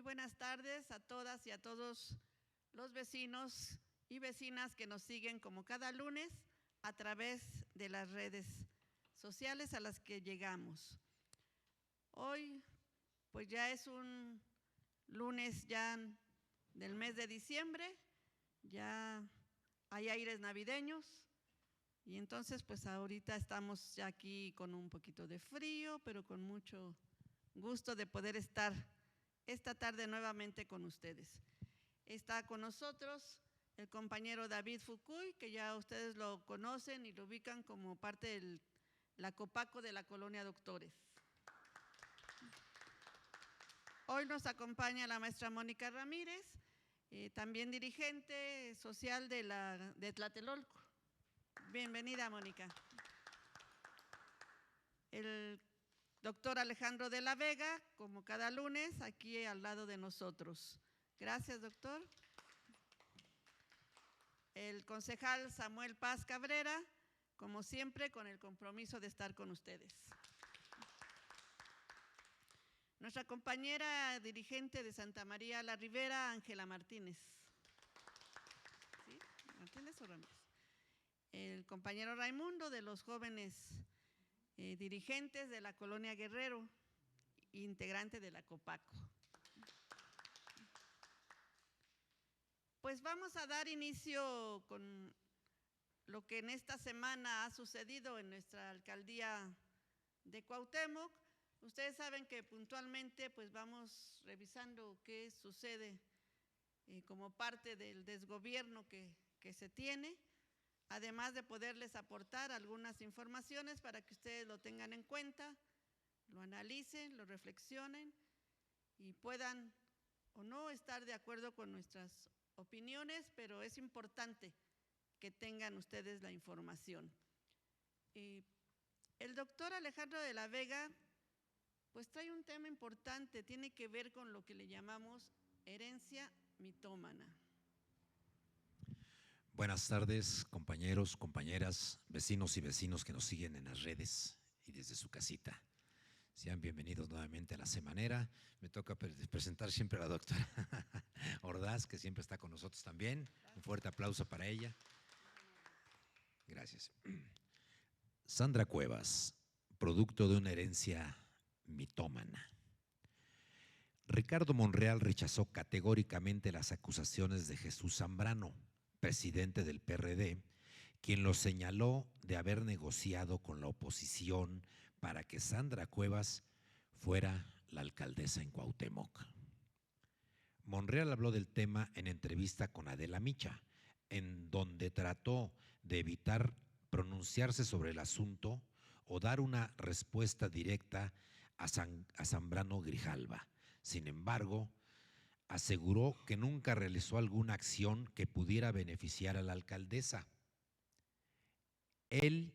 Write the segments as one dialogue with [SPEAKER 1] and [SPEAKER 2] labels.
[SPEAKER 1] Muy buenas tardes a todas y a todos los vecinos y vecinas que nos siguen como cada lunes a través de las redes sociales a las que llegamos. Hoy pues ya es un lunes ya del mes de diciembre, ya hay aires navideños y entonces pues ahorita estamos ya aquí con un poquito de frío, pero con mucho gusto de poder estar esta tarde nuevamente con ustedes. Está con nosotros el compañero David Fucuy, que ya ustedes lo conocen y lo ubican como parte de la Copaco de la Colonia Doctores. Hoy nos acompaña la maestra Mónica Ramírez, también dirigente social de Tlatelolco. Bienvenida, Mónica. El doctor Alejandro de la Vega, como cada lunes, aquí al lado de nosotros. Gracias, doctor. El concejal Samuel Paz Cabrera, como siempre, con el compromiso de estar con ustedes. Nuestra compañera dirigente de Santa María la Ribera, Ángela Martínez. ¿Sí? ¿Martínez o Ramírez? El compañero Raimundo de los jóvenes dirigentes de la Colonia Guerrero, integrante de la Copaco. Pues vamos a dar inicio con lo que en esta semana ha sucedido en nuestra alcaldía de Cuauhtémoc. Ustedes saben que puntualmente pues vamos revisando qué sucede como parte del desgobierno que se tiene, además de poderles aportar algunas informaciones para que ustedes lo tengan en cuenta, lo analicen, lo reflexionen y puedan o no estar de acuerdo con nuestras opiniones, pero es importante que tengan ustedes la información. El doctor Alejandro de la Vega pues trae un tema importante, tiene que ver con lo que le llamamos herencia mitómana.
[SPEAKER 2] Buenas tardes, compañeros, compañeras, vecinos y vecinos que nos siguen en las redes y desde su casita. Sean bienvenidos nuevamente a La Semanera. Me toca presentar siempre a la doctora Ordaz, que siempre está con nosotros también. Un fuerte aplauso para ella. Gracias. Sandra Cuevas, producto de una herencia mitómana. Ricardo Monreal rechazó categóricamente las acusaciones de Jesús Zambrano, presidente del PRD, quien lo señaló de haber negociado con la oposición para que Sandra Cuevas fuera la alcaldesa en Cuauhtémoc. Monreal habló del tema en entrevista con Adela Micha, en donde trató de evitar pronunciarse sobre el asunto o dar una respuesta directa a Zambrano Grijalva. Sin embargo, aseguró que nunca realizó alguna acción que pudiera beneficiar a la alcaldesa. Él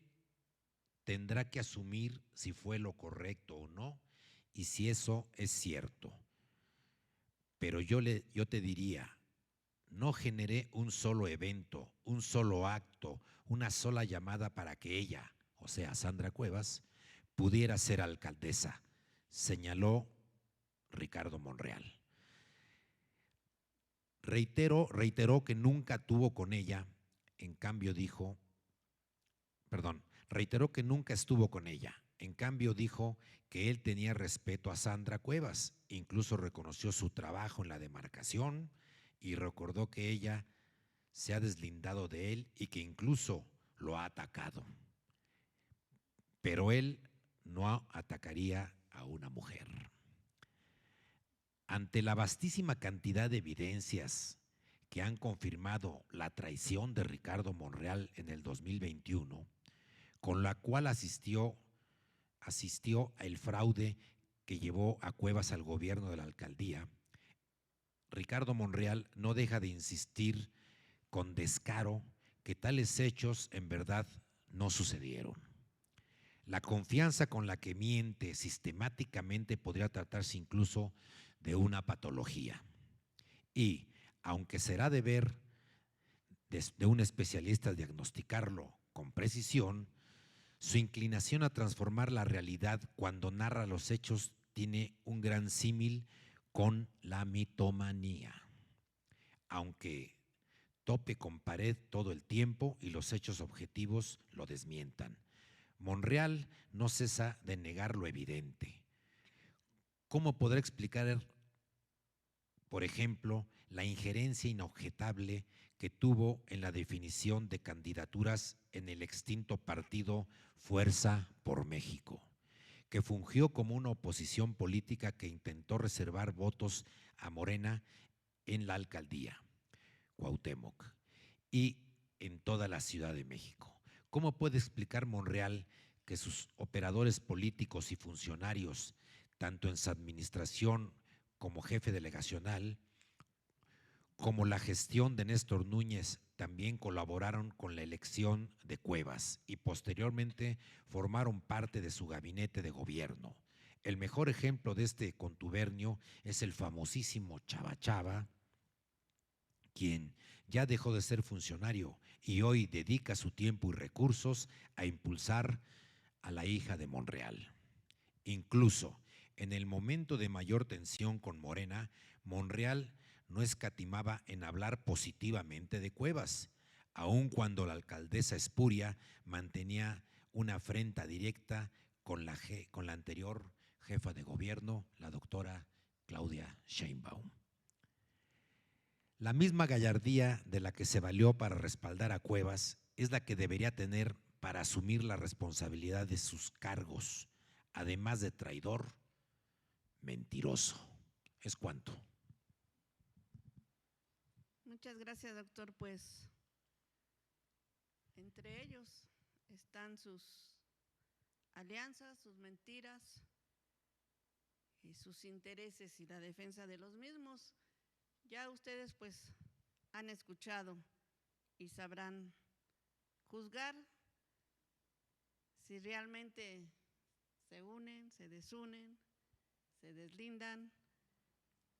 [SPEAKER 2] tendrá que asumir si fue lo correcto o no y si eso es cierto. Pero yo te diría, no generé un solo evento, un solo acto, una sola llamada para que ella, o sea, Sandra Cuevas, pudiera ser alcaldesa, señaló Ricardo Monreal. Reiteró que nunca tuvo con ella, reiteró que nunca estuvo con ella. En cambio dijo que él tenía respeto a Sandra Cuevas, incluso reconoció su trabajo en la demarcación y recordó que ella se ha deslindado de él y que incluso lo ha atacado. Pero él no atacaría a una mujer. Ante la vastísima cantidad de evidencias que han confirmado la traición de Ricardo Monreal en el 2021, con la cual asistió el fraude que llevó a Cuevas al gobierno de la alcaldía, Ricardo Monreal no deja de insistir con descaro que tales hechos en verdad no sucedieron. La confianza con la que miente sistemáticamente podría tratarse incluso de una patología. Y, aunque será deber de un especialista diagnosticarlo con precisión, su inclinación a transformar la realidad cuando narra los hechos tiene un gran símil con la mitomanía, aunque tope con pared todo el tiempo y los hechos objetivos lo desmientan. Monreal no cesa de negar lo evidente. ¿Cómo podrá explicar, por ejemplo, la injerencia inobjetable que tuvo en la definición de candidaturas en el extinto partido Fuerza por México, que fungió como una oposición política que intentó reservar votos a Morena en la alcaldía Cuauhtémoc y en toda la Ciudad de México? ¿Cómo puede explicar Monreal que sus operadores políticos y funcionarios, tanto en su administración como jefe delegacional, como la gestión de Néstor Núñez, también colaboraron con la elección de Cuevas y posteriormente formaron parte de su gabinete de gobierno? El mejor ejemplo de este contubernio es el famosísimo Chava Chava, quien ya dejó de ser funcionario y hoy dedica su tiempo y recursos a impulsar a la hija de Monreal. Incluso en el momento de mayor tensión con Morena, Monreal no escatimaba en hablar positivamente de Cuevas, aun cuando la alcaldesa espuria mantenía una afrenta directa con la anterior jefa de gobierno, la doctora Claudia Sheinbaum. La misma gallardía de la que se valió para respaldar a Cuevas es la que debería tener para asumir la responsabilidad de sus cargos, además de traidor, mentiroso. Es cuanto.
[SPEAKER 1] Muchas gracias, doctor. Pues entre ellos están sus alianzas, sus mentiras y sus intereses y la defensa de los mismos. Ya ustedes pues han escuchado y sabrán juzgar si realmente se unen, se desunen, se deslindan,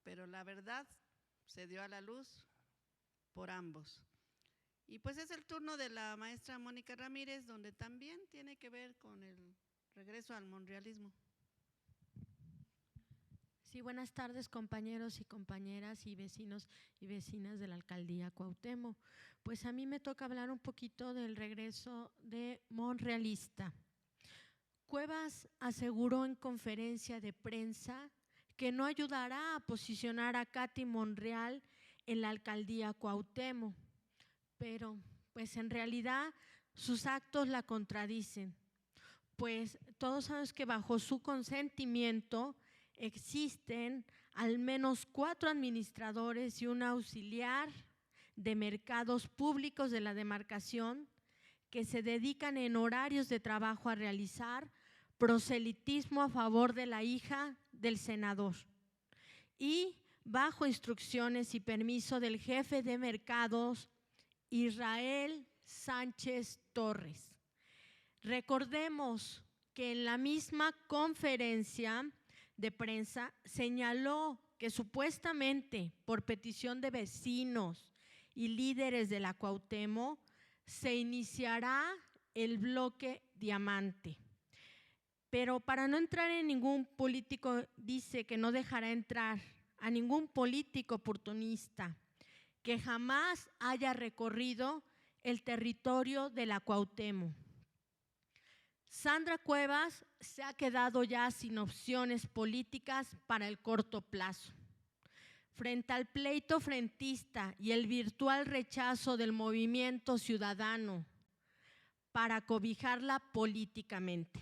[SPEAKER 1] pero la verdad se dio a la luz por ambos. Y pues es el turno de la maestra Mónica Ramírez, donde también tiene que ver con el regreso al monrealismo.
[SPEAKER 3] Sí, buenas tardes, compañeros y compañeras y vecinos y vecinas de la alcaldía Cuauhtémoc. Pues a mí me toca hablar un poquito del regreso de monrealista. Cuevas aseguró en conferencia de prensa que no ayudará a posicionar a Katy Monreal en la alcaldía Cuauhtémoc, pero pues en realidad sus actos la contradicen, pues todos sabemos que bajo su consentimiento existen al menos 4 administradores y un auxiliar de mercados públicos de la demarcación que se dedican en horarios de trabajo a realizar proselitismo a favor de la hija del senador y bajo instrucciones y permiso del jefe de mercados Israel Sánchez Torres. Recordemos que en la misma conferencia de prensa señaló que supuestamente por petición de vecinos y líderes de la Cuauhtémoc se iniciará el bloque Diamante. Pero para no entrar en ningún político, dice que no dejará entrar a ningún político oportunista que jamás haya recorrido el territorio de la Cuauhtémoc. Sandra Cuevas se ha quedado ya sin opciones políticas para el corto plazo. Frente al pleito frentista y el virtual rechazo del movimiento ciudadano para cobijarla políticamente.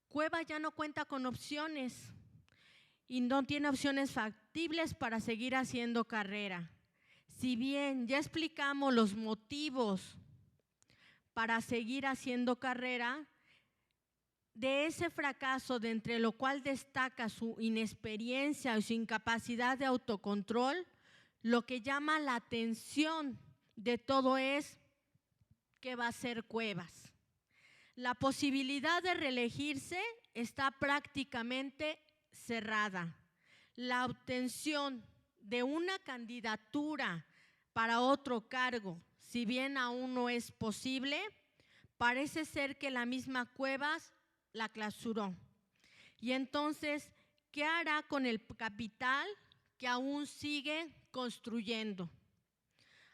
[SPEAKER 3] Cuevas ya no cuenta con opciones y no tiene opciones factibles para seguir haciendo carrera. Si bien ya explicamos los motivos para seguir haciendo carrera, de ese fracaso, de entre lo cual destaca su inexperiencia y su incapacidad de autocontrol, lo que llama la atención de todo es qué va a hacer Cuevas. La posibilidad de reelegirse está prácticamente cerrada. La obtención de una candidatura para otro cargo, si bien aún no es posible, parece ser que la misma Cuevas la clausuró. Y entonces, ¿qué hará con el capital que aún sigue construyendo?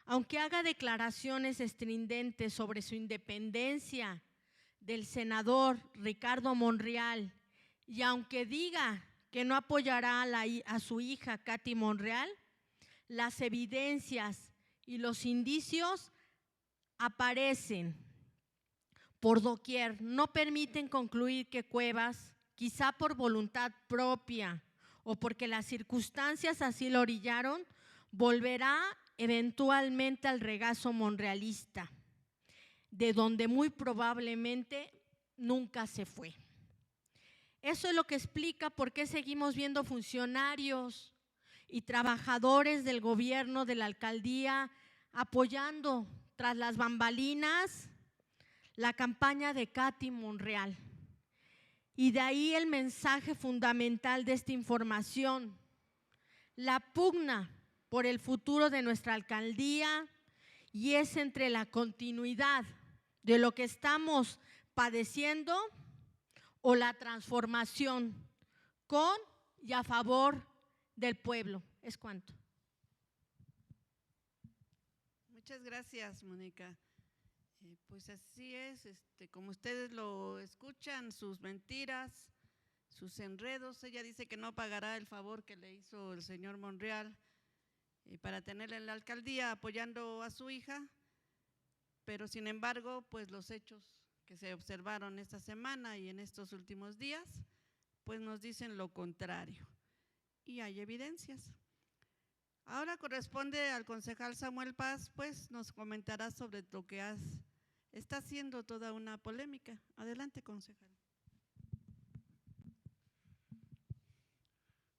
[SPEAKER 3] Aunque haga declaraciones estridentes sobre su independencia del senador Ricardo Monreal, y aunque diga que no apoyará a su hija Katy Monreal, las evidencias y los indicios aparecen por doquier. No permiten concluir que Cuevas, quizá por voluntad propia o porque las circunstancias así lo orillaron, volverá eventualmente al regazo monrealista, de donde muy probablemente nunca se fue. Eso es lo que explica por qué seguimos viendo funcionarios y trabajadores del gobierno, de la alcaldía, apoyando tras las bambalinas la campaña de Katy Monreal. Y de ahí el mensaje fundamental de esta información: la pugna por el futuro de nuestra alcaldía, y es entre la continuidad de lo que estamos padeciendo o la transformación con y a favor del pueblo. ¿Es cuanto?
[SPEAKER 1] Muchas gracias, Mónica. Pues así es, como ustedes lo escuchan, sus mentiras, sus enredos. Ella dice que no pagará el favor que le hizo el señor Monreal para tenerla en la alcaldía apoyando a su hija, pero sin embargo, pues los hechos que se observaron esta semana y en estos últimos días, pues nos dicen lo contrario y hay evidencias. Ahora corresponde al concejal Samuel Paz, pues nos comentará sobre lo que está haciendo toda una polémica. Adelante, concejal.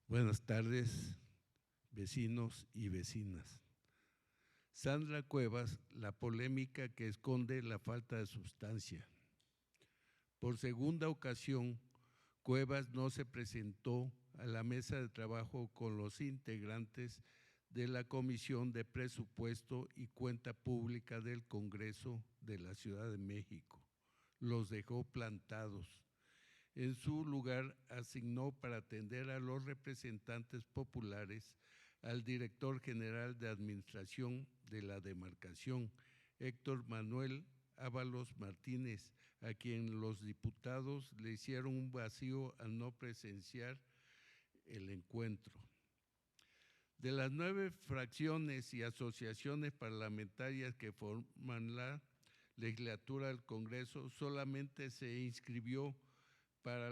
[SPEAKER 4] Buenas tardes, vecinos y vecinas. Sandra Cuevas, la polémica que esconde la falta de sustancia. Por segunda ocasión, Cuevas no se presentó a la mesa de trabajo con los integrantes de la Comisión de Presupuesto y Cuenta Pública del Congreso de la Ciudad de México. Los dejó plantados. En su lugar, asignó para atender a los representantes populares al director general de Administración de la Demarcación, Héctor Manuel Ábalos Martínez, a quien los diputados le hicieron un vacío al no presenciar el encuentro. De las 9 fracciones y asociaciones parlamentarias que forman la legislatura del Congreso, solamente se inscribió para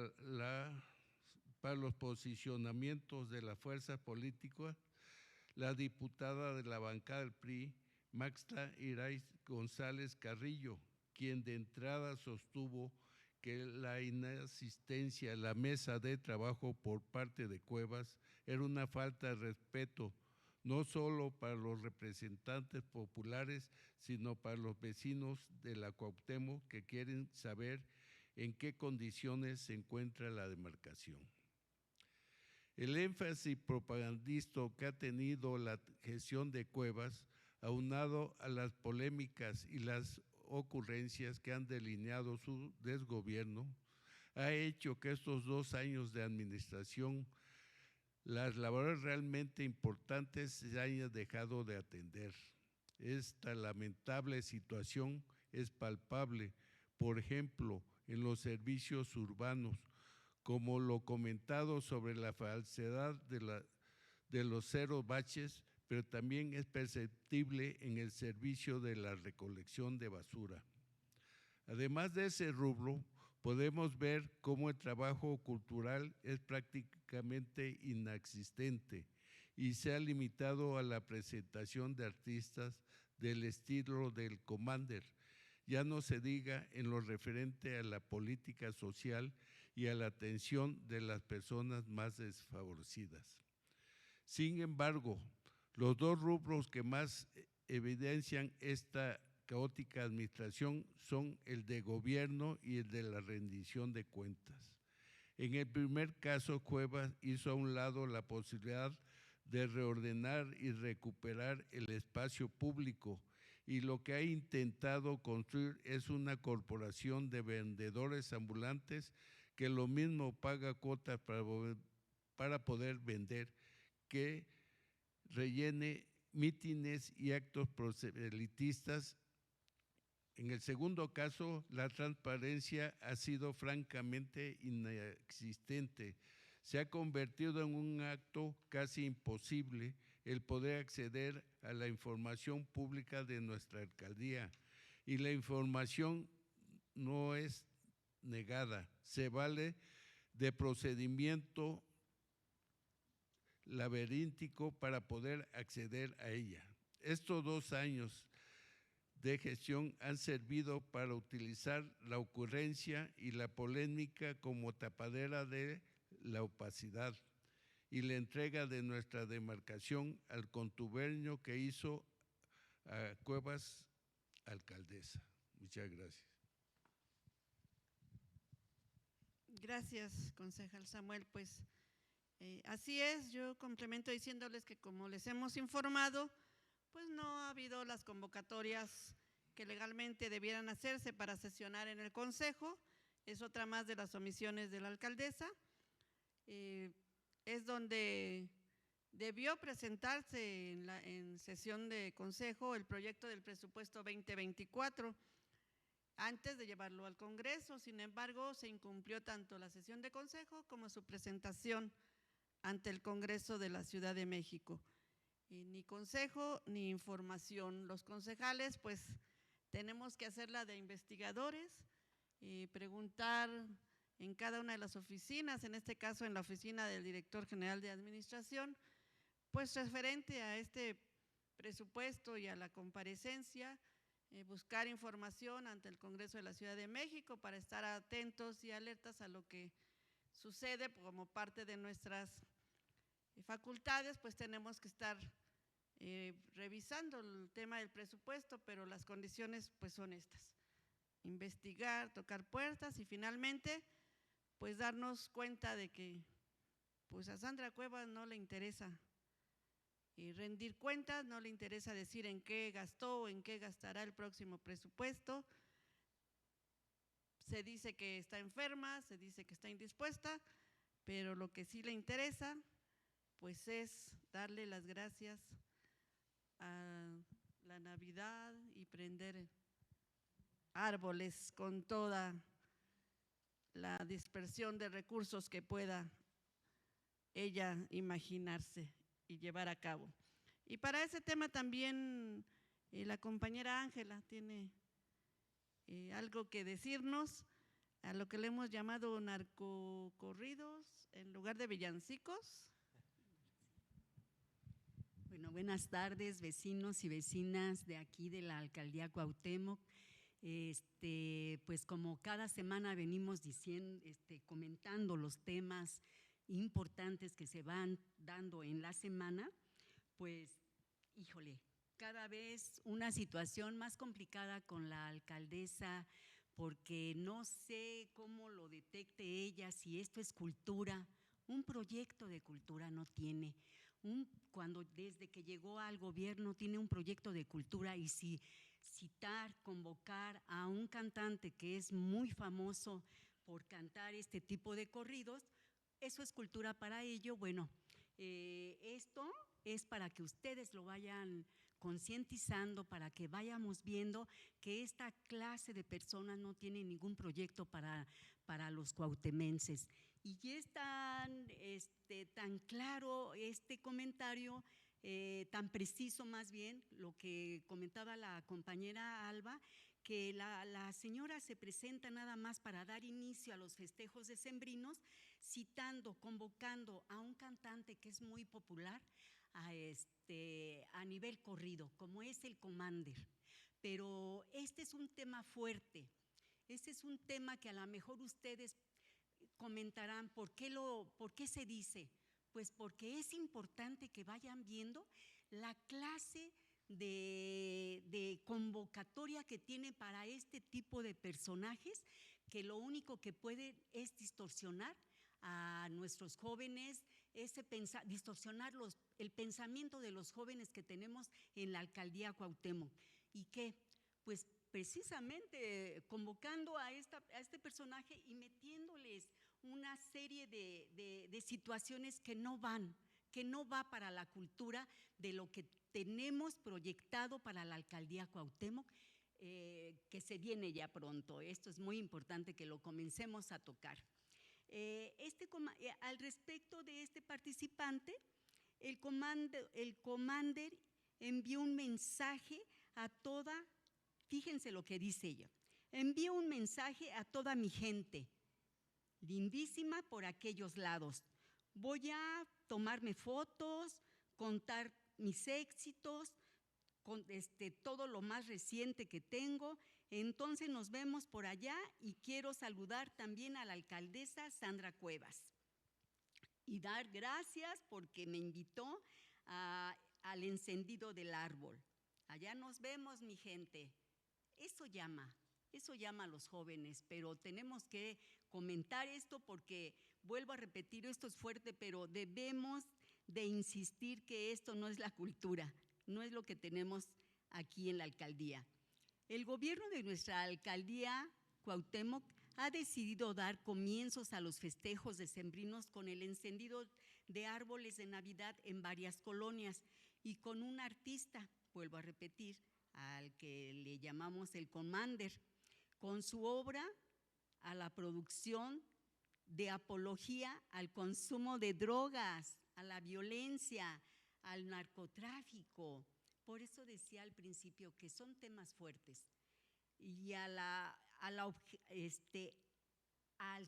[SPEAKER 4] los posicionamientos de las fuerzas políticas la diputada de la bancada del PRI, Maxta Irais González Carrillo, quien de entrada sostuvo que la inasistencia a la mesa de trabajo por parte de Cuevas era una falta de respeto, no solo para los representantes populares, sino para los vecinos de la Cuauhtémoc que quieren saber en qué condiciones se encuentra la demarcación. El énfasis propagandista que ha tenido la gestión de Cuevas, aunado a las polémicas y las ocurrencias que han delineado su desgobierno, ha hecho que estos 2 años de administración las labores realmente importantes se hayan dejado de atender. Esta lamentable situación es palpable, por ejemplo, en los servicios urbanos, como lo comentado sobre la falsedad de los 0 baches, pero también es perceptible en el servicio de la recolección de basura. Además de ese rubro, podemos ver cómo el trabajo cultural es prácticamente inexistente y se ha limitado a la presentación de artistas del estilo del Commander, ya no se diga en lo referente a la política social y a la atención de las personas más desfavorecidas. Sin embargo, los 2 rubros que más evidencian esta caótica administración son el de gobierno y el de la rendición de cuentas. En el primer caso, Cuevas hizo a un lado la posibilidad de reordenar y recuperar el espacio público, y lo que ha intentado construir es una corporación de vendedores ambulantes que lo mismo paga cuotas para poder vender, que rellene mítines y actos proselitistas. En el segundo caso, la transparencia ha sido francamente inexistente. Se ha convertido en un acto casi imposible el poder acceder a la información pública de nuestra alcaldía. Y la información no es negada, se vale de procedimiento laberíntico para poder acceder a ella. Estos 2 años de gestión han servido para utilizar la ocurrencia y la polémica como tapadera de la opacidad y la entrega de nuestra demarcación al contubernio que hizo a Cuevas alcaldesa. Muchas gracias.
[SPEAKER 1] Gracias, concejal Samuel. Pues así es, yo complemento diciéndoles que como les hemos informado, pues no ha habido las convocatorias que legalmente debieran hacerse para sesionar en el consejo. Es otra más de las omisiones de la alcaldesa. Es donde debió presentarse en sesión de consejo el proyecto del presupuesto 2024 antes de llevarlo al Congreso. Sin embargo, se incumplió tanto la sesión de consejo como su presentación ante el Congreso de la Ciudad de México. Ni consejo ni información. Los concejales pues tenemos que hacerla de investigadores, preguntar en cada una de las oficinas, en este caso en la oficina del Director General de Administración, pues referente a este presupuesto y a la comparecencia, buscar información ante el Congreso de la Ciudad de México para estar atentos y alertas a lo que sucede como parte de nuestras facultades. Pues tenemos que estar revisando el tema del presupuesto, pero las condiciones pues son estas: investigar, tocar puertas y finalmente pues darnos cuenta de que pues a Sandra Cuevas no le interesa rendir cuentas, no le interesa decir en qué gastó o en qué gastará el próximo presupuesto. Se dice que está enferma, se dice que está indispuesta, pero lo que sí le interesa pues es darle las gracias a la Navidad y prender árboles con toda la dispersión de recursos que pueda ella imaginarse y llevar a cabo. Y para ese tema también la compañera Ángela tiene algo que decirnos a lo que le hemos llamado narcocorridos en lugar de villancicos.
[SPEAKER 5] Bueno, buenas tardes, vecinos y vecinas de aquí de la Alcaldía Cuauhtémoc. Pues como cada semana venimos diciendo, comentando los temas importantes que se van dando en la semana, pues, híjole, cada vez una situación más complicada con la alcaldesa, porque no sé cómo lo detecte ella, si esto es cultura. Un proyecto de cultura no tiene. Cuando desde que llegó al gobierno tiene un proyecto de cultura, y si citar, convocar a un cantante que es muy famoso por cantar este tipo de corridos, eso es cultura para ello. Bueno, esto es para que ustedes lo vayan concientizando, para que vayamos viendo que esta clase de personas no tiene ningún proyecto para los cuauhtemenses. Y ya es tan claro este comentario, tan preciso más bien, lo que comentaba la compañera Alba, que la señora se presenta nada más para dar inicio a los festejos decembrinos, citando, convocando a un cantante que es muy popular a nivel corrido, como es el Commander. Pero este es un tema fuerte, este es un tema que a lo mejor ustedes comentarán, ¿por qué se dice? Pues porque es importante que vayan viendo la clase de convocatoria que tiene para este tipo de personajes, que lo único que puede es distorsionar a nuestros jóvenes, distorsionar el pensamiento de los jóvenes que tenemos en la alcaldía Cuauhtémoc. ¿Y qué? Pues precisamente convocando a este personaje y metiéndoles una serie de situaciones que no va para la cultura de lo que tenemos proyectado para la alcaldía Cuauhtémoc, que se viene ya pronto. Esto es muy importante que lo comencemos a tocar. Al respecto de este participante, el commander envió un mensaje a toda, fíjense lo que dice ella, envío un mensaje a toda mi gente, lindísima por aquellos lados. Voy a tomarme fotos, contar mis éxitos, con todo lo más reciente que tengo. Entonces nos vemos por allá y quiero saludar también a la alcaldesa Sandra Cuevas y dar gracias porque me invitó al encendido del árbol. Allá nos vemos, mi gente. Eso llama a los jóvenes, pero tenemos que comentar esto porque, vuelvo a repetir, esto es fuerte, pero debemos de insistir que esto no es la cultura, no es lo que tenemos aquí en la alcaldía. El gobierno de nuestra alcaldía Cuauhtémoc ha decidido dar comienzos a los festejos decembrinos con el encendido de árboles de Navidad en varias colonias y con un artista, vuelvo a repetir, al que le llamamos el Commander, con su obra a la producción de apología al consumo de drogas, a la violencia, al narcotráfico. Por eso decía al principio que son temas fuertes. Y al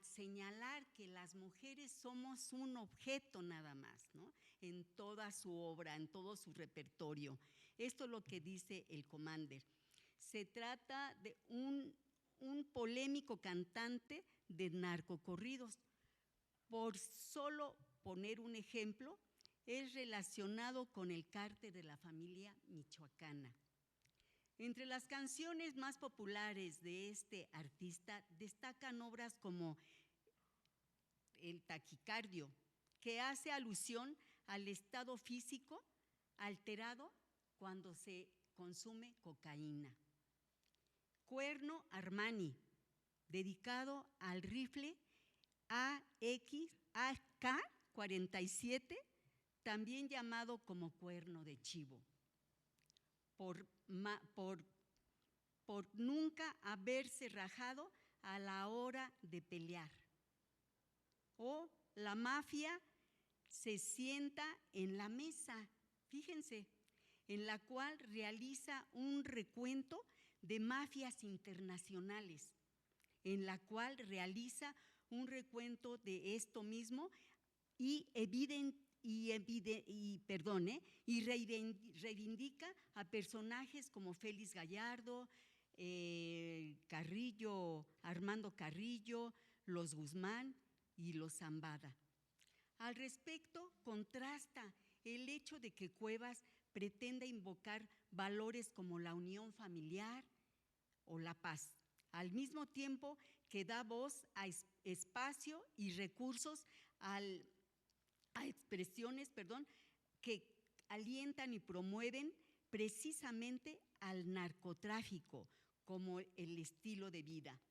[SPEAKER 5] señalar que las mujeres somos un objeto nada más, ¿no? En toda su obra, en todo su repertorio. Esto es lo que dice el Commander. Se trata de un polémico cantante de narcocorridos. Por solo poner un ejemplo, es relacionado con el cártel de la familia michoacana. Entre las canciones más populares de este artista destacan obras como El taquicardio, que hace alusión al estado físico alterado cuando se consume cocaína. Cuerno Armani, dedicado al rifle AK-47, también llamado como cuerno de chivo, por nunca haberse rajado a la hora de pelear. O la mafia se sienta en la mesa, fíjense, en la cual realiza un recuento de mafias internacionales, en la cual realiza un recuento de esto mismo y reivindica a personajes como Félix Gallardo, Armando Carrillo, los Guzmán y los Zambada. Al respecto, contrasta el hecho de que Cuevas pretenda invocar valores como la unión familiar o la paz, al mismo tiempo que da voz a espacio y recursos a expresiones, que alientan y promueven precisamente al narcotráfico como el estilo de vida,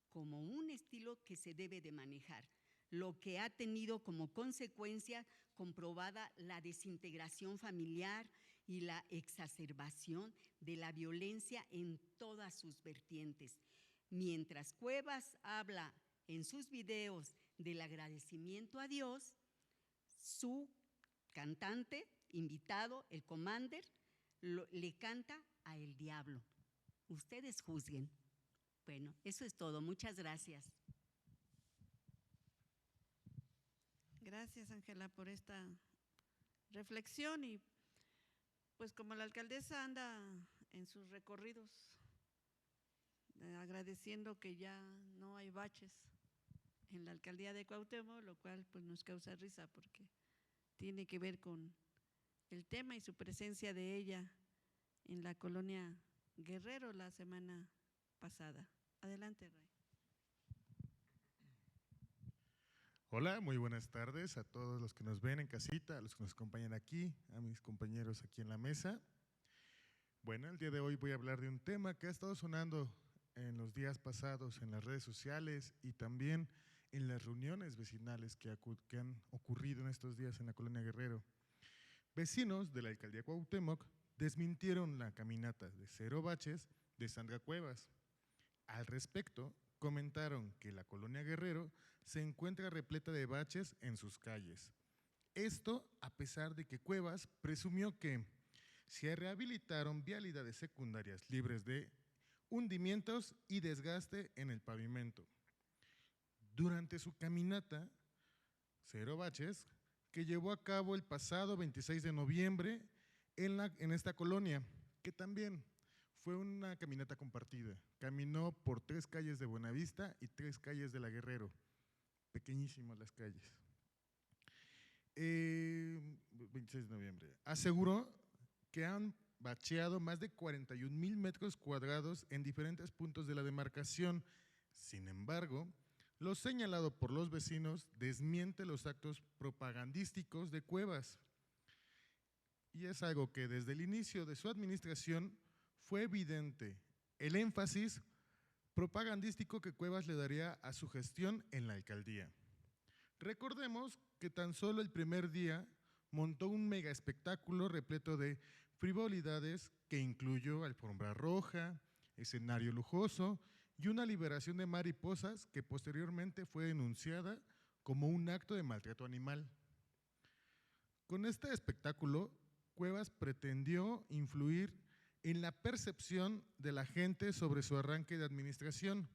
[SPEAKER 5] como un estilo que se debe de manejar, lo que ha tenido como consecuencia comprobada la desintegración familiar y la exacerbación de la violencia en todas sus vertientes. Mientras Cuevas habla en sus videos del agradecimiento a Dios, su cantante invitado, el Commander, le canta a el diablo. Ustedes juzguen. Bueno, eso es todo. Muchas gracias.
[SPEAKER 1] Gracias, Ángela, por esta reflexión. Y pues como la alcaldesa anda en sus recorridos, agradeciendo que ya no hay baches en la alcaldía de Cuauhtémoc, lo cual pues nos causa risa porque tiene que ver con el tema y su presencia de ella en la colonia Guerrero la semana pasada. Adelante, Ray.
[SPEAKER 6] Hola, muy buenas tardes a todos los que nos ven en casita, a los que nos acompañan aquí, a mis compañeros aquí en la mesa. Bueno, el día de hoy voy a hablar de un tema que ha estado sonando en los días pasados en las redes sociales y también en las reuniones vecinales que han ocurrido en estos días en la colonia Guerrero. Vecinos de la alcaldía Cuauhtémoc desmintieron la caminata de 0 baches de Sandra Cuevas. Al respecto, comentaron que la colonia Guerrero se encuentra repleta de baches en sus calles. Esto a pesar de que Cuevas presumió que se rehabilitaron vialidades secundarias libres de hundimientos y desgaste en el pavimento. Durante su caminata, 0 baches, que llevó a cabo el pasado 26 de noviembre en esta colonia, que también fue una caminata compartida. Caminó por 3 calles de Buenavista y 3 calles de la Guerrero, pequeñísimas las calles. 26 de noviembre. Aseguró que han bacheado más de 41,000 metros cuadrados en diferentes puntos de la demarcación. Sin embargo, lo señalado por los vecinos desmiente los actos propagandísticos de Cuevas. Y es algo que desde el inicio de su administración fue evidente el énfasis propagandístico que Cuevas le daría a su gestión en la alcaldía. Recordemos que tan solo el primer día montó un mega espectáculo repleto de frivolidades que incluyó alfombra roja, escenario lujoso y una liberación de mariposas que posteriormente fue denunciada como un acto de maltrato animal. Con este espectáculo, Cuevas pretendió influir en la percepción de la gente sobre su arranque de administración,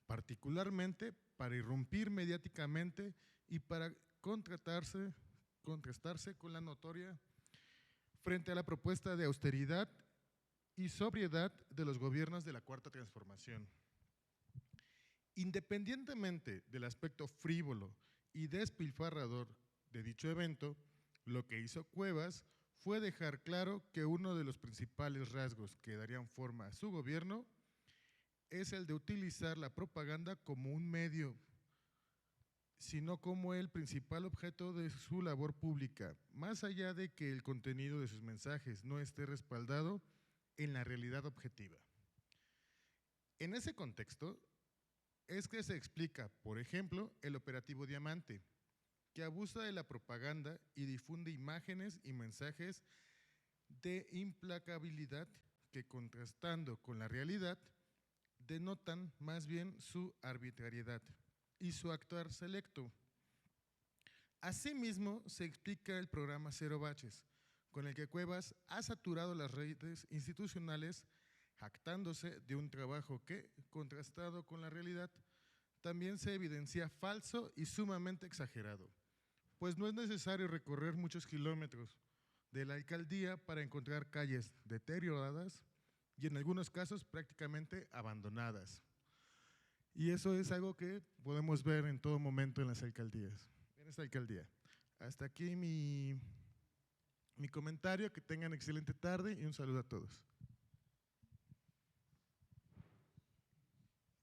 [SPEAKER 6] particularmente para irrumpir mediáticamente y para contrastarse con la notoria frente a la propuesta de austeridad y sobriedad de los gobiernos de la Cuarta Transformación. Independientemente del aspecto frívolo y despilfarrador de dicho evento, lo que hizo Cuevas fue dejar claro que uno de los principales rasgos que darían forma a su gobierno es el de utilizar la propaganda como un medio, sino como el principal objeto de su labor pública, más allá de que el contenido de sus mensajes no esté respaldado en la realidad objetiva. En ese contexto es que se explica, por ejemplo, el operativo Diamante, que abusa de la propaganda y difunde imágenes y mensajes de implacabilidad que, contrastando con la realidad, denotan más bien su arbitrariedad y su actuar selecto. Asimismo, se explica el programa 0 baches, con el que Cuevas ha saturado las redes institucionales, jactándose de un trabajo que, contrastado con la realidad, también se evidencia falso y sumamente exagerado, pues no es necesario recorrer muchos kilómetros de la alcaldía para encontrar calles deterioradas y en algunos casos prácticamente abandonadas. Y eso es algo que podemos ver en todo momento en las alcaldías, en esta alcaldía. Hasta aquí mi comentario, que tengan excelente tarde y un saludo a todos.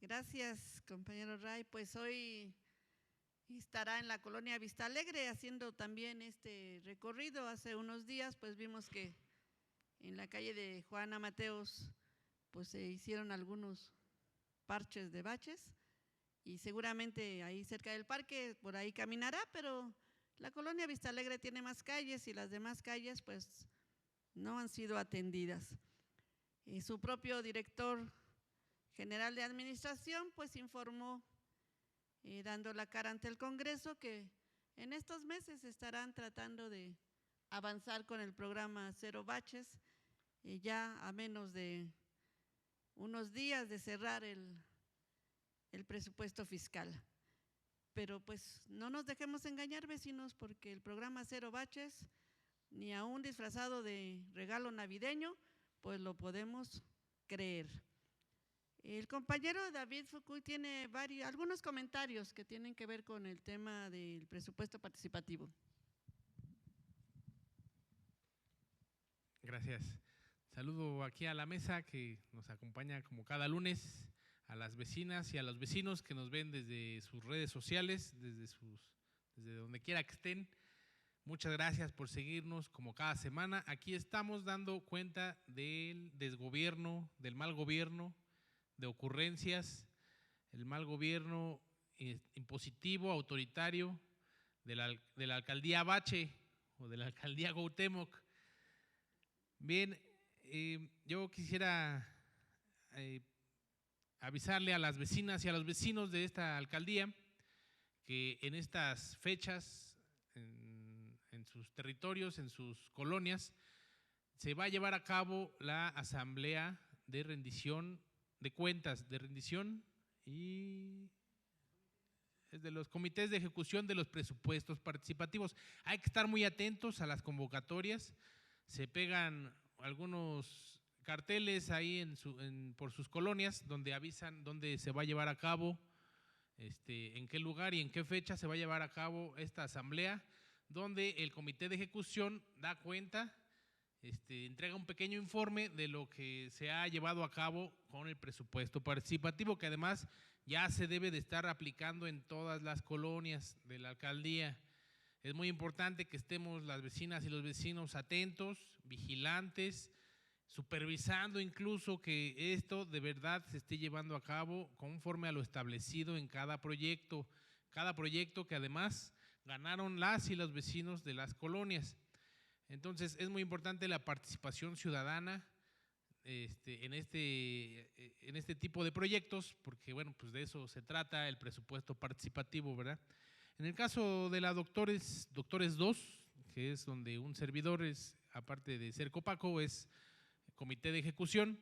[SPEAKER 1] Gracias, compañero Ray. Pues hoy estará en la colonia Vista Alegre haciendo también este recorrido. Hace unos días pues vimos que en la calle de Juana Mateos pues se hicieron algunos parches de baches y seguramente ahí cerca del parque por ahí caminará, pero la colonia Vista Alegre tiene más calles y las demás calles pues no han sido atendidas. Su propio director general de administración pues informó, dando la cara ante el Congreso, que en estos meses estarán tratando de avanzar con el programa 0 baches, ya a menos de unos días de cerrar el presupuesto fiscal. Pero pues no nos dejemos engañar, vecinos, porque el programa 0 baches, ni aún disfrazado de regalo navideño, pues lo podemos creer. El compañero David Foucault tiene algunos comentarios que tienen que ver con el tema del presupuesto participativo.
[SPEAKER 7] Gracias. Saludo aquí a la mesa que nos acompaña como cada lunes, a las vecinas y a los vecinos que nos ven desde sus redes sociales, desde donde quiera que estén. Muchas gracias por seguirnos como cada semana. Aquí estamos dando cuenta del desgobierno, del mal gobierno, de ocurrencias, el mal gobierno impositivo, autoritario de la alcaldía Bache o de la alcaldía Cuauhtémoc. Bien, yo quisiera avisarle a las vecinas y a los vecinos de esta alcaldía que en estas fechas, en sus territorios, en sus colonias, se va a llevar a cabo la asamblea de rendición de cuentas, de rendición y de los comités de ejecución de los presupuestos participativos. Hay que estar muy atentos a las convocatorias, se pegan algunos carteles ahí por sus colonias donde avisan dónde se va a llevar a cabo, en qué lugar y en qué fecha se va a llevar a cabo esta asamblea, donde el comité de ejecución da cuenta, entrega un pequeño informe de lo que se ha llevado a cabo con el presupuesto participativo, que además ya se debe de estar aplicando en todas las colonias de la alcaldía. Es muy importante que estemos las vecinas y los vecinos atentos, vigilantes, supervisando incluso que esto de verdad se esté llevando a cabo conforme a lo establecido en cada proyecto que además ganaron las y los vecinos de las colonias. Entonces es muy importante la participación ciudadana en este tipo de proyectos, porque bueno, pues de eso se trata el presupuesto participativo, ¿verdad? En el caso de la Doctores 2, que es donde un servidor es, aparte de ser copaco, es comité de ejecución,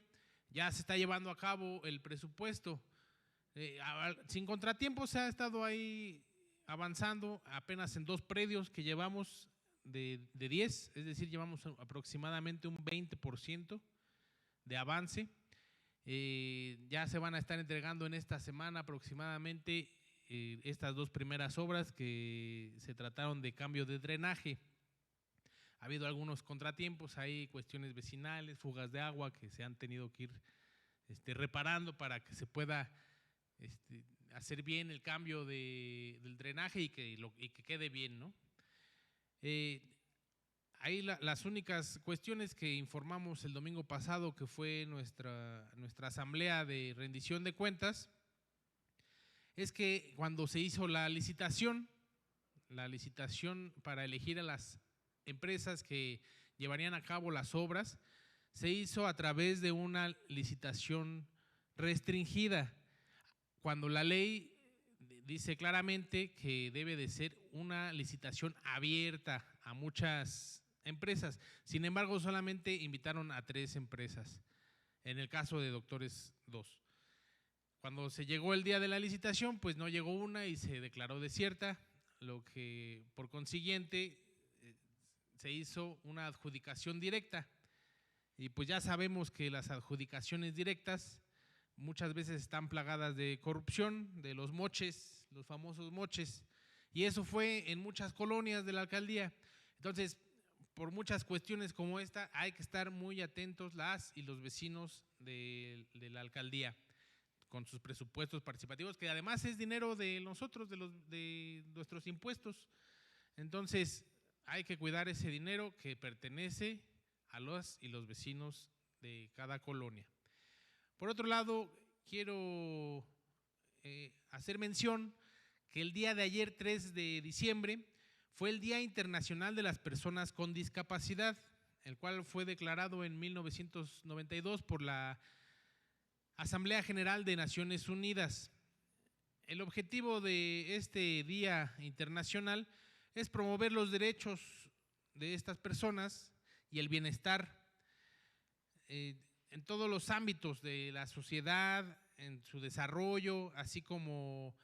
[SPEAKER 7] ya se está llevando a cabo el presupuesto. Sin contratiempos se ha estado ahí avanzando apenas en 2 predios que llevamos de 10, es decir, llevamos aproximadamente un 20% de avance. Ya se van a estar entregando en esta semana aproximadamente estas 2 primeras obras que se trataron de cambio de drenaje. Ha habido algunos contratiempos, hay cuestiones vecinales, fugas de agua que se han tenido que ir reparando para que se pueda hacer bien el cambio del drenaje y que quede bien, ¿no? Ahí las únicas cuestiones que informamos el domingo pasado, que fue nuestra asamblea de rendición de cuentas, es que cuando se hizo la licitación para elegir a las empresas que llevarían a cabo las obras, se hizo a través de una licitación restringida, cuando la ley dice claramente que debe de ser una licitación abierta a muchas empresas. Sin embargo, solamente invitaron a 3 empresas, en el caso de Doctores 2. Cuando se llegó el día de la licitación, pues no llegó una y se declaró desierta, lo que por consiguiente se hizo una adjudicación directa. Y pues ya sabemos que las adjudicaciones directas muchas veces están plagadas de corrupción, de los moches, los famosos moches, y eso fue en muchas colonias de la alcaldía. Entonces, por muchas cuestiones como esta, hay que estar muy atentos las y los vecinos de la alcaldía con sus presupuestos participativos, que además es dinero de nosotros, de nuestros impuestos. Entonces, hay que cuidar ese dinero que pertenece a los y los vecinos de cada colonia. Por otro lado, quiero hacer mención que el día de ayer, 3 de diciembre, fue el Día Internacional de las Personas con Discapacidad, el cual fue declarado en 1992 por la Asamblea General de Naciones Unidas. El objetivo de este Día Internacional es promover los derechos de estas personas y el bienestar en todos los ámbitos de la sociedad, en su desarrollo, así como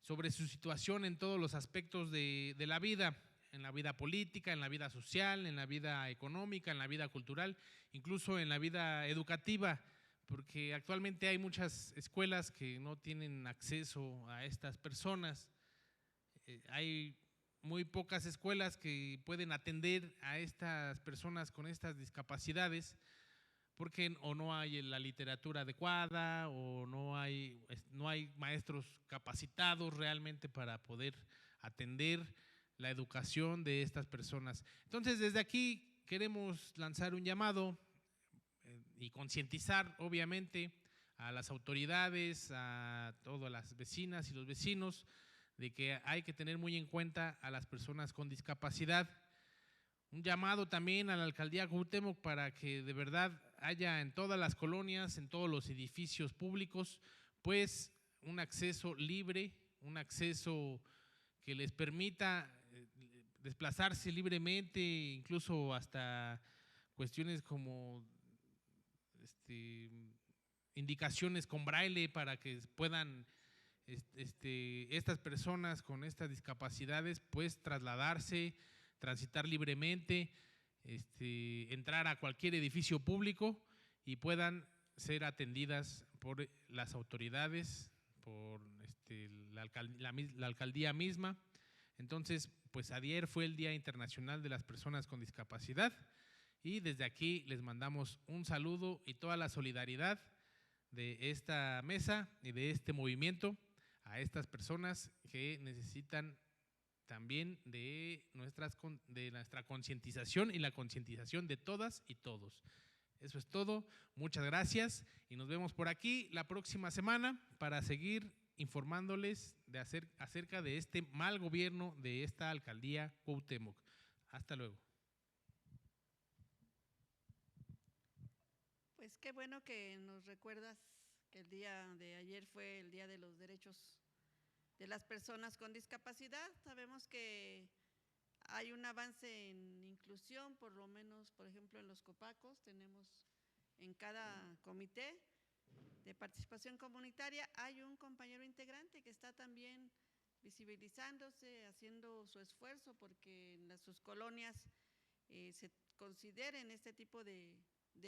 [SPEAKER 7] sobre su situación en todos los aspectos de la vida, en la vida política, en la vida social, en la vida económica, en la vida cultural, incluso en la vida educativa, porque actualmente hay muchas escuelas que no tienen acceso a estas personas. Hay muy pocas escuelas que pueden atender a estas personas con estas discapacidades, porque o no hay la literatura adecuada o no hay maestros capacitados realmente para poder atender la educación de estas personas. Entonces, desde aquí queremos lanzar un llamado y concientizar, obviamente, a las autoridades, a todas las vecinas y los vecinos, de que hay que tener muy en cuenta a las personas con discapacidad. Un llamado también a la alcaldía Cuauhtémoc para que de verdad haya en todas las colonias, en todos los edificios públicos, pues un acceso libre, un acceso que les permita desplazarse libremente, incluso hasta cuestiones como indicaciones con braille para que puedan estas personas con estas discapacidades pues trasladarse, transitar libremente, entrar a cualquier edificio público y puedan ser atendidas por las autoridades, por la alcaldía misma. Entonces, pues ayer fue el Día Internacional de las Personas con Discapacidad y desde aquí les mandamos un saludo y toda la solidaridad de esta mesa y de este movimiento a estas personas que necesitan también de nuestra concientización y la concientización de todas y todos. Eso es todo, muchas gracias y nos vemos por aquí la próxima semana para seguir informándoles acerca de este mal gobierno de esta alcaldía Cuauhtémoc. Hasta luego.
[SPEAKER 1] Pues qué bueno que nos recuerdas que el día de ayer fue el Día de los Derechos de las Personas con Discapacidad. Sabemos que hay un avance en inclusión, por lo menos, por ejemplo, en los Copacos, tenemos en cada comité de participación comunitaria, hay un compañero integrante que está también visibilizándose, haciendo su esfuerzo porque en sus colonias se consideren este tipo de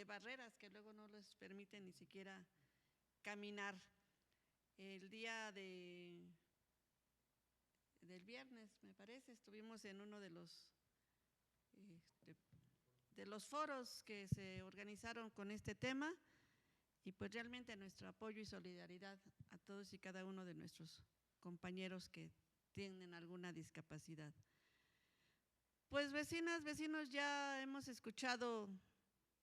[SPEAKER 1] barreras que luego no les permiten ni siquiera caminar. El día del viernes, me parece, estuvimos en uno de los foros que se organizaron con este tema y pues realmente nuestro apoyo y solidaridad a todos y cada uno de nuestros compañeros que tienen alguna discapacidad. Pues vecinas, vecinos, ya hemos escuchado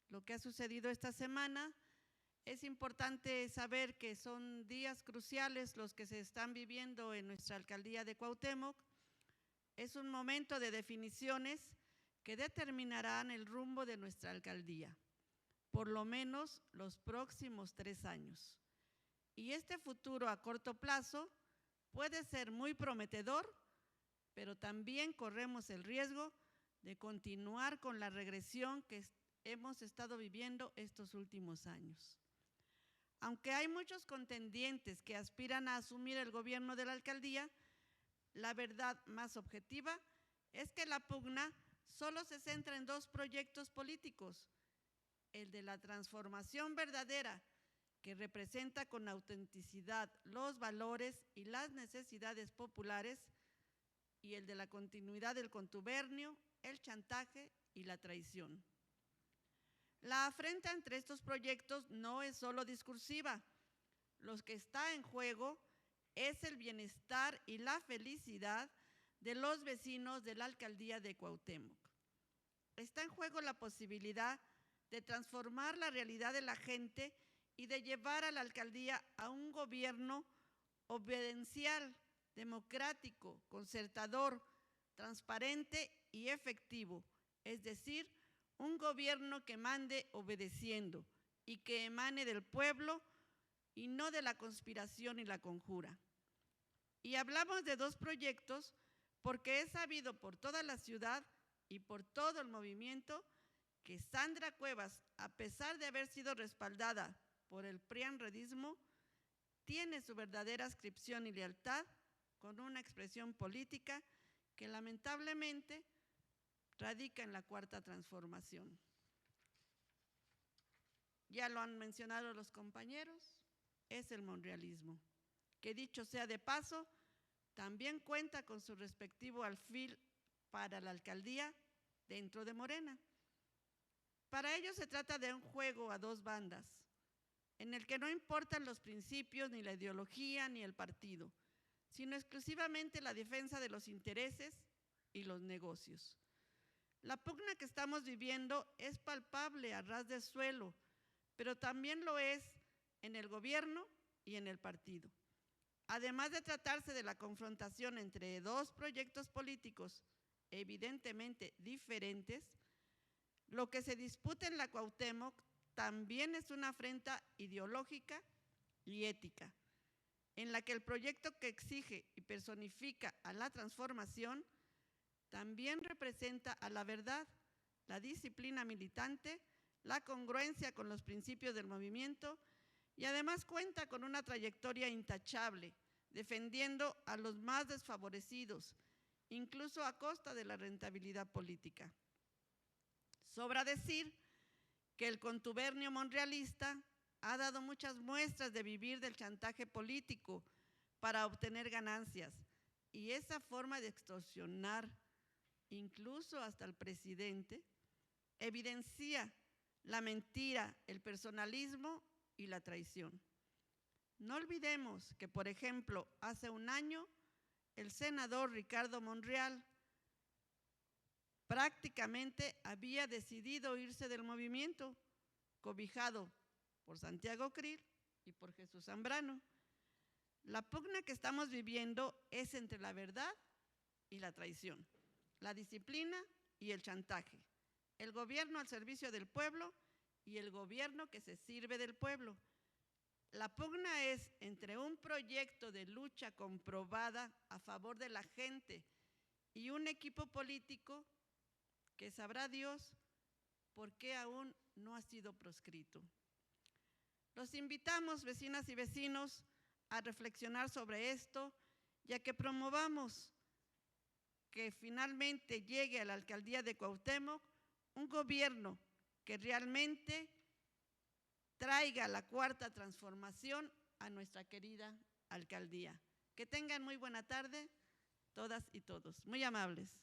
[SPEAKER 1] lo que ha sucedido esta semana. Es importante saber que son días cruciales los que se están viviendo en nuestra alcaldía de Cuauhtémoc. Es un momento de definiciones que determinarán el rumbo de nuestra alcaldía, por lo menos los próximos 3 años. Y este futuro a corto plazo puede ser muy prometedor, pero también corremos el riesgo de continuar con la regresión que hemos estado viviendo estos últimos años. Aunque hay muchos contendientes que aspiran a asumir el gobierno de la alcaldía, la verdad más objetiva es que la pugna solo se centra en 2 proyectos políticos: el de la transformación verdadera, que representa con autenticidad los valores y las necesidades populares, y el de la continuidad del contubernio, el chantaje y la traición. La afrenta entre estos proyectos no es solo discursiva. Lo que está en juego es el bienestar y la felicidad de los vecinos de la alcaldía de Cuauhtémoc. Está en juego la posibilidad de transformar la realidad de la gente y de llevar a la alcaldía a un gobierno obediencial, democrático, concertador, transparente y efectivo, es decir, un gobierno que mande obedeciendo y que emane del pueblo y no de la conspiración y la conjura. Y hablamos de 2 proyectos porque es sabido por toda la ciudad y por todo el movimiento que Sandra Cuevas, a pesar de haber sido respaldada por el prianredismo, tiene su verdadera adscripción y lealtad con una expresión política que lamentablemente radica en la Cuarta Transformación. Ya lo han mencionado los compañeros, es el monrealismo, que dicho sea de paso, también cuenta con su respectivo alfil para la alcaldía dentro de Morena. Para ello se trata de un juego a 2 bandas, en el que no importan los principios, ni la ideología, ni el partido, sino exclusivamente la defensa de los intereses y los negocios. La pugna que estamos viviendo es palpable a ras de suelo, pero también lo es en el gobierno y en el partido. Además de tratarse de la confrontación entre dos proyectos políticos evidentemente diferentes, lo que se disputa en la Cuauhtémoc también es una afrenta ideológica y ética, en la que el proyecto que exige y personifica a la transformación también representa a la verdad, la disciplina militante, la congruencia con los principios del movimiento y además cuenta con una trayectoria intachable, defendiendo a los más desfavorecidos, incluso a costa de la rentabilidad política. Sobra decir que el contubernio monrealista ha dado muchas muestras de vivir del chantaje político para obtener ganancias, y esa forma de extorsionar, incluso hasta el presidente, evidencia la mentira, el personalismo y la traición. No olvidemos que, por ejemplo, hace un año, el senador Ricardo Monreal prácticamente había decidido irse del movimiento, cobijado por Santiago Krill y por Jesús Zambrano. La pugna que estamos viviendo es entre la verdad y la traición, la disciplina y el chantaje, el gobierno al servicio del pueblo y el gobierno que se sirve del pueblo. La pugna es entre un proyecto de lucha comprobada a favor de la gente y un equipo político que sabrá Dios por qué aún no ha sido proscrito. Los invitamos, vecinas y vecinos, a reflexionar sobre esto, ya que promovamos que finalmente llegue a la alcaldía de Cuauhtémoc un gobierno que realmente traiga la cuarta transformación a nuestra querida alcaldía. Que tengan muy buena tarde, todas y todos. Muy amables.